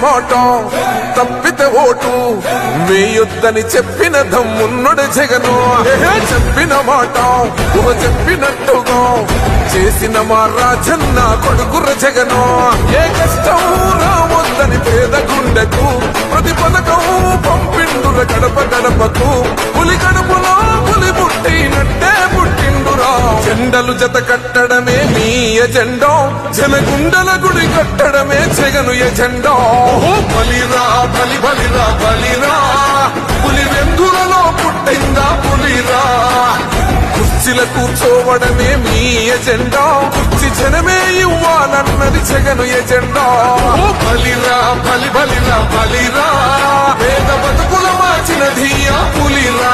మాట తప్పితే ఓటు వేయొద్దని చెప్పిన దమ్మున్నడు జగను. చెప్పిన మాట చెప్పినట్టుగా చేసిన మా రాజన్న కొడుకుర జగను. ఏ కష్టం రావద్దని పేద గుండెకు ప్రతి పథకం పంపిండుర గడప గడపకు. పులి గడపలో పులి పుట్టినట్టే పుట్టిండురా. జెండలు జత కట్టడమే మీ ఎజెండా, జనగుండల గుడి కట్టడమే జగను ఎజెండా. బలిరా బలి బలిరా బలిరా, పులి వెందులలో పుట్టిందా పులిరా. కుర్చీల కూర్చోవడమే మీ ఎజెండా, కుర్చీ జనమే ఇవ్వాలన్నది జగను ఎజెండా. బలిరా బలి బలిరా బలిరా, పేద బతుకుల మార్చినది ఆ పులిరా.